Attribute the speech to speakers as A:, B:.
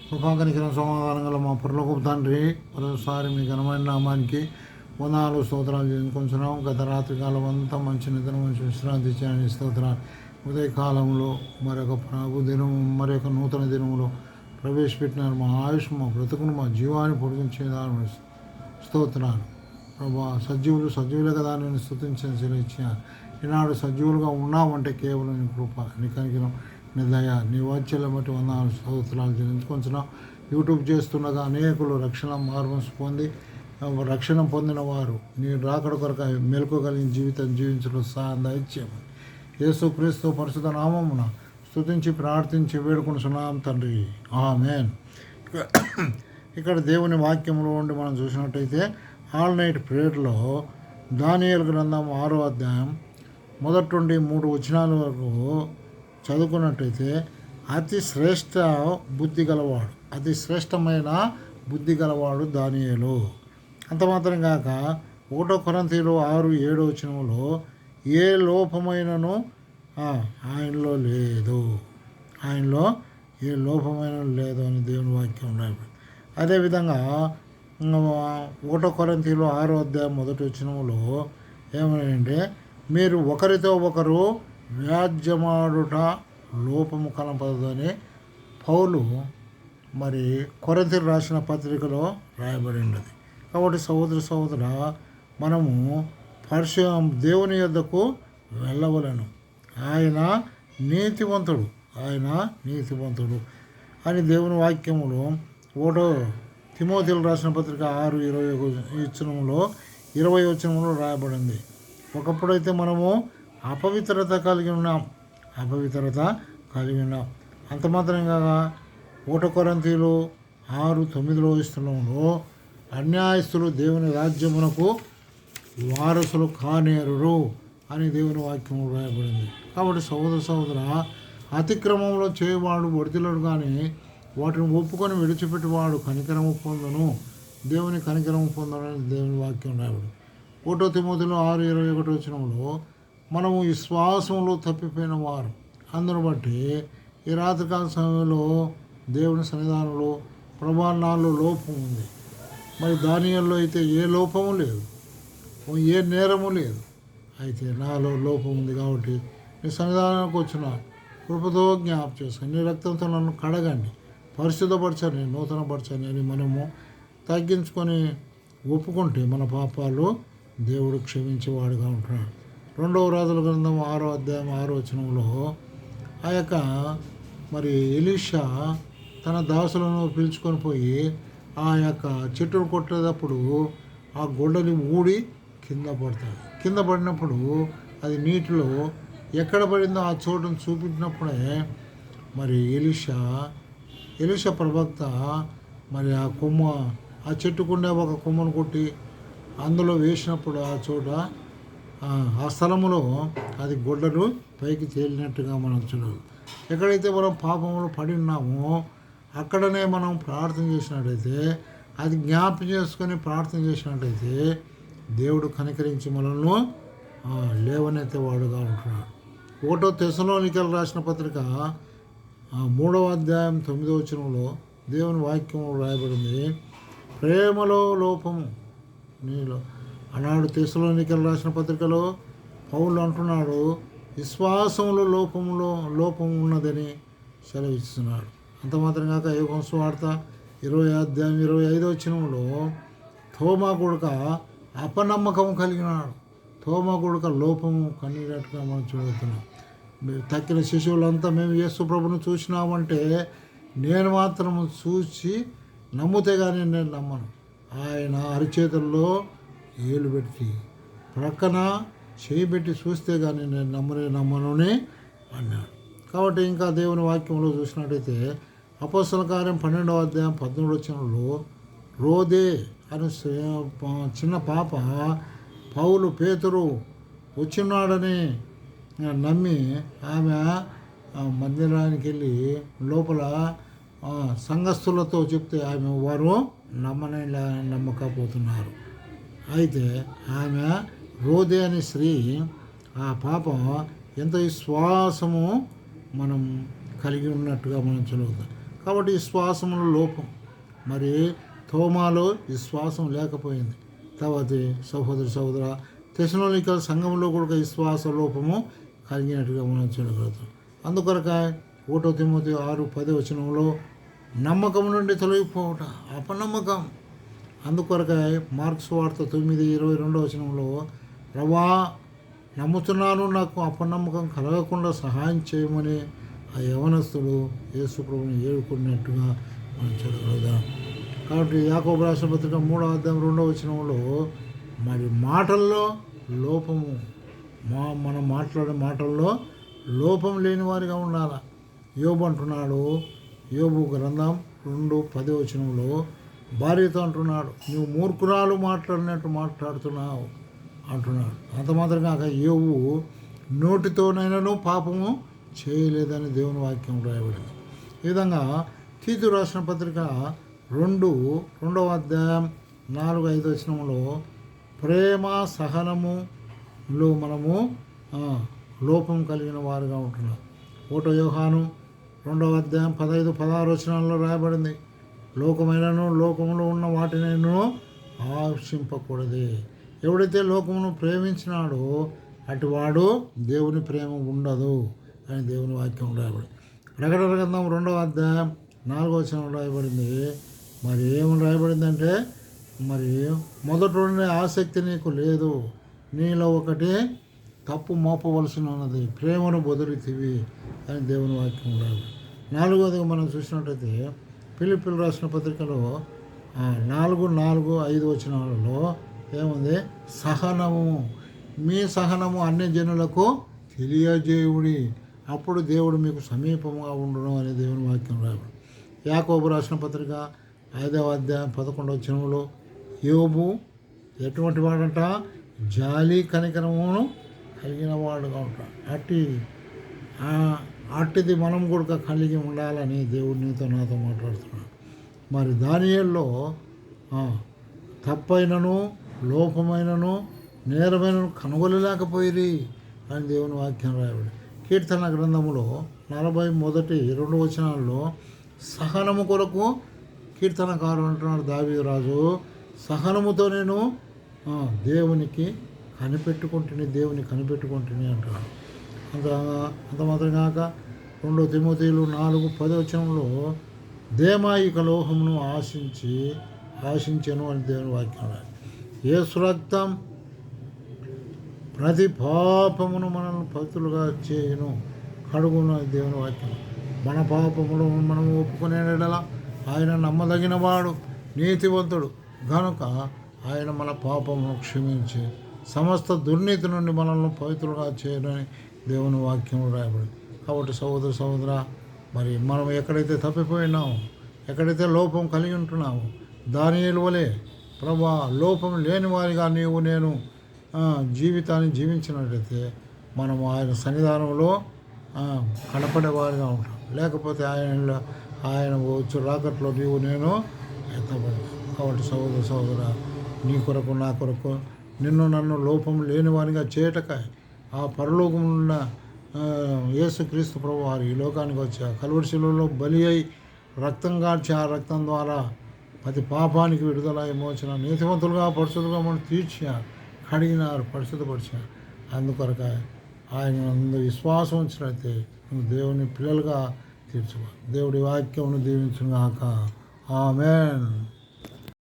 A: కృపాకనికరం సమాధానం గల మా పరలోకపు తండ్రి, మరోసారి మీ ఘనమైన నామానికి వందనాలు స్తోత్రాలు చేసుకుంటున్నాం. గత రాత్రి కాలం అంతా మంచి నిద్ర, మంచి విశ్రాంతి చేయని స్తోత్రాలు. ఉదయకాలంలో మరొక ప్రభు దినము, మరొక నూతన దినములో ప్రవేశపెట్టినారు. మా ఆయుష్, మా బ్రతుకును, మా జీవాన్ని పొడిగించేదాన్ని స్తోత్రాలు. ప్రభా, సజీవులే కదా నేను స్తుతించని సెలవిచ్చాను. ఈనాడు సజీవులుగా ఉన్నామంటే కేవలం నీ కృప, నీ కనికరం, నీ దయ, నీ వాత్సల్యం బట్టి వందనాలు స్తోత్రాలు చెల్లించుకుంటున్నాం. యూట్యూబ్ చేస్తుండగా అనేకులు రక్షణ మార్గం పొంది రక్షణ పొందిన వారు నీ రాకడ కొరకు మెలకువగలిగిన జీవితం జీవించడం సహాయం దయచేయమని యేసుక్రీస్తు పరిశుద్ధ నామమున స్తుతించి ప్రార్థించి వేడుకుంటున్నాం తండ్రి, ఆమేన్. ఇక్కడ దేవుని వాక్యంలో ఉండి మనం చూసినట్టయితే ఆల్ నైట్ ప్రేయర్లో దానియేలు గ్రంథం 6వ అధ్యాయం మొదటి నుండి 3 వచనాల వరకు చదువుకున్నట్టయితే అతి శ్రేష్టమైన బుద్ధి గలవాడు దానియేలు. అంత మాత్రం కాక 1 కొరింథీయులు 6:7 వచనంలో ఏ లోపమైనను ఆయనలో లేదు అని దేవుని వాక్యం ఉన్నాయి. అదేవిధంగా 1 కొరింథీయులు 6వ అధ్యాయం మొదటి వచనంలో ఏమనంటే మీరు ఒకరితో ఒకరు వ్యాజ్యమాడుట లోపము కనపడదని పౌలు మరి కొరింథీయులకు రాసిన పత్రికలో రాయబడి ఉన్నది. కాబట్టి సహోదర మనము దేవుని యొద్దకు వెళ్ళవలను. ఆయన నీతివంతుడు అని దేవుని వాక్యములో 1 తిమోతిలకు రాసిన పత్రిక 6:20 వచనంలో రాయబడింది. ఒకప్పుడైతే మనము అపవిత్రత కలిగి ఉన్నాం. అంత మాత్రంగా 1 కొరింథీయులు 6:9 ఇస్తున్నాంలో అన్యాయస్తులు దేవుని రాజ్యమునకు వారసులు కానేరురు అని దేవుని వాక్యం రాయబడింది. కాబట్టి సహోదర అతిక్రమంలో చేయవాడు వర్ధిల్లుడు, కానీ వాటిని ఒప్పుకొని విడిచిపెట్టేవాడు కనికరము పొందును, దేవుని కనికరము పొందనని దేవుని వాక్యం రాయబడింది. 1 తిమోతిలో 6:21 వచనంలో మనము విశ్వాసంలో తప్పిపోయిన వారు అందును బట్టి ఈ రాత్రికాల సమయంలో దేవుని సన్నిధానంలో ప్రభానాల్లో లోపం ఉంది. మరి దానియేలులో అయితే ఏ లోపము లేదు, ఏ నేరము లేదు. అయితే నాలో లోపం ఉంది కాబట్టి నీ సన్నిధానానికి వచ్చిన కృపతో జ్ఞాపకం చేసుకొని నీ రక్తంతో నన్ను కడగండి, పరిశుద్ధపరచని, నూతనపరచని అని మనము తగ్గించుకొని ఒప్పుకుంటే మన పాపాలు దేవుడు క్షమించేవాడుగా ఉంటున్నాడు. 2వ రాజుల గ్రంథం 6వ అధ్యాయం 6వ వచనంలో ఆ యొక్క మరి ఎలీషా తన దాసులను పిలుచుకొని పోయి ఆ యొక్క చెట్టును కొట్టేటప్పుడు ఆ గొడ్డలి ఊడి కింద పడినప్పుడు అది నీటిలో ఎక్కడ పడిందో ఆ చోటును చూపించినప్పుడే మరి ఎలీషా ప్రవక్త మరి ఆ చెట్టుకుండే ఒక కొమ్మను కొట్టి అందులో వేసినప్పుడు ఆ చోట ఆ స్థలములో అది గొడ్డలు పైకి తేలినట్టుగా మనం చూడాలి. ఎక్కడైతే మనం పాపంలో పడి ఉన్నామో అక్కడనే మనం ప్రార్థన చేసినట్టయితే, అది జ్ఞాపకం చేసుకొని ప్రార్థన చేసినట్టయితే దేవుడు కనికరించి మనల్ని లేవనెత్తే వాడుగా ఉంటున్నాడు. 1 తెస్సలోనికలకు రాసిన పత్రిక 3వ అధ్యాయం 9వ వచనంలో దేవుని వాక్యం రాయబడింది. ప్రేమలో లోపము నీలో ఆనాడు తెస్సలోనికలకు రాసిన పత్రికలో పౌలు అంటున్నాడు, విశ్వాసంలో లోపం ఉన్నదని సెలవిస్తున్నాడు. అంత మాత్రం కాక యోహాను సువార్త 20వ అధ్యాయం 25వ వచనంలో తోమా కొడుక అపనమ్మకం కలిగినాడు, తోమా కొడుక లోపము కన్నీరట్టుగా మనం చూడుతున్నాం. తక్కిన శిశువులంతా మేము యేసు ప్రభువును చూసినామంటే నేను మాత్రం చూసి నమ్మితే కానీ నేను నమ్మను. ఆయన అరిచేతుల్లో ఏలు పెట్టి ప్రక్కన చేయి పెట్టి చూస్తే కానీ నేను నమ్మను అన్నాడు. కాబట్టి ఇంకా దేవుని వాక్యంలో చూసినట్టయితే అపోస్తల కార్యం 12వ అధ్యాయం 13వ వచనంలో రోదే అని చిన్న పాప పౌలు పేతురు వచ్చినాడని నమ్మి ఆమె మందిరానికి వెళ్ళి లోపల సంఘస్థులతో చెప్తే వారు నమ్మకపోతున్నారు. అయితే ఆమె రోదే అనే స్త్రీ, ఆ పాప ఎంత విశ్వాసము మనం కలిగి ఉన్నట్టుగా మనం చదువుతాం. కాబట్టి విశ్వాసములో లోపం. మరి తోమాలో విశ్వాసం లేకపోయింది. తర్వాత సహోదర తెస్సలోనిక సంఘంలో కూడా విశ్వాస లోపము కలిగినట్టుగా మనం చూడగలుగుతాం. అందుకొరక 1 తిమోతి 6:10 నమ్మకం నుండి తొలగిపోవట అపనమ్మకం. అందుకొరక మార్క్స్ వార్త 9:22 ప్రభా నమ్ముతున్నాను, నాకు అపనమ్మకం కలగకుండా సహాయం చేయమని ఆ యవనస్తుడు యేసు ప్రభువుని ఏడుకున్నట్టుగా మనం చూడగలుగుతాం. కాబట్టి యాకోబు రాసిన పత్రిక 3:2 మరి మాటల్లో లోపము, మనం మాట్లాడే మాటల్లో లోపం లేని వారిగా ఉండాలి. యోబు అంటున్నాడు, యోబు గ్రంథం 2:10 భార్యతో అంటున్నాడు, నువ్వు మూర్ఖురాలు మాట్లాడినట్టు మాట్లాడుతున్నావు అంటున్నాడు. అంత మాత్రం కాక యోబు నోటితోనైనాను పాపము చేయలేదని దేవుని వాక్యం రాయబడింది. ఈ విధంగా తీతు రాసిన పత్రిక 2:4-5 ప్రేమ సహనములో మనము లోపం కలిగిన వారుగా ఉంటున్నాం. 1 యోహాను 2:15-16 రాయబడింది, లోకమైనను లోకములో ఉన్న వాటినైనా ఆశింపకూడదు. ఎవడైతే లోకమును ప్రేమించినాడో అటువాడు దేవుని ప్రేమ ఉండదు అని దేవుని వాక్యం రాయబడింది. ప్రకటన గ్రంథం 2:4 రాయబడింది. మరి ఏమని రాయబడిందంటే, మరి మొదటి ఉండే ఆసక్తి నీకు లేదు, నీలో ఒకటి తప్పు మోపవలసి ఉన్నది, ప్రేమను బొదిరితివి అని దేవుని వాక్యం రాయబడింది. 4వదిగా మనం చూసినట్టయితే ఫిలిప్పీయులకు రాసిన పత్రికలో 4:4-5 ఏముంది, సహనము, మీ సహనము అన్ని జనులకు తెలియజేయుడి, అప్పుడు దేవుడు మీకు సమీపంగా ఉండడం అనే దేవుని వాక్యం రాయబడింది. యాకోబు రాసిన పత్రిక 5:11 యోబు ఎటువంటి వాడంట, జాలి కనికరమును కలిగిన వాడుగా ఉంటాడు. అట్టిది మనం కూడా కలిగి ఉండాలని దేవుడు నీతో నాతో మాట్లాడుతున్నాడు. మరి దానియేలులో తప్పైనను లోపమైనను నేరమైనను కనుగొనలేకపోయిరి అని దేవుని వాక్యం రాయబడి. కీర్తన గ్రంథములో 41:2 సహనము కొరకు కీర్తనకారుడు అంటున్నాడు దావీదు రాజు, సహనముతో నేను దేవునికి కనిపెట్టుకుంటుని అంటున్నాడు. అంత మాత్రం కాక 2 తిమోతిలు 4:10 దేమాయిక లోహమును ఆశించెను అని దేవుని వాక్యం. యేసు రక్తం ప్రతి పాపమును మనల్ని పవిత్రులుగా చేయను కడుగును అని దేవుని వాక్యం. మన పాపములు మనం ఒప్పుకునే ఎడల ఆయన నమ్మదగిన వాడు, నీతివంతుడు కనుక ఆయన మన పాపమును క్షమించి సమస్త దుర్నీతి నుండి మనల్ని పవిత్రులుగా చేయనని దేవుని వాక్యం రాయబడింది. కాబట్టి సహోదర మరి మనం ఎక్కడైతే తప్పిపోయినామో, ఎక్కడైతే లోపం కలిగి ఉంటున్నామో, దానియేలు వలె ప్రభా లోపం లేని వారిగా నీవు నేను జీవితాన్ని జీవించినట్లయితే మనం ఆయన సన్నిధానంలో కనపడేవారిగా ఉంటాం. లేకపోతే ఆయన వచ్చు రాకట్లో నీవు నేను ఎత్తబడి. కాబట్టి సహోదర నీ కొరకు నా కొరకు నన్ను లోపం లేని వారిగా చేయటకాయ ఆ పరలోకమున్న యేసుక్రీస్తు ప్రభు వారు ఈ లోకానికి వచ్చి కల్వరి శిలువలో బలి అయి రక్తం కాల్చి ఆ రక్తం ద్వారా ప్రతి పాపానికి విడుదల విమోచన నీతివంతులుగా పరిశుద్ధులుగా మనం కడిగినారు, పరిశుద్ధపరిచినారు. అందుకొరక ఆయన అందు విశ్వాసం వచ్చినట్లయితే నువ్వు దేవుని పిల్లలుగా తీర్చుకో. దేవుడి వాక్యమును దీవించుగాక. ఆమేన్.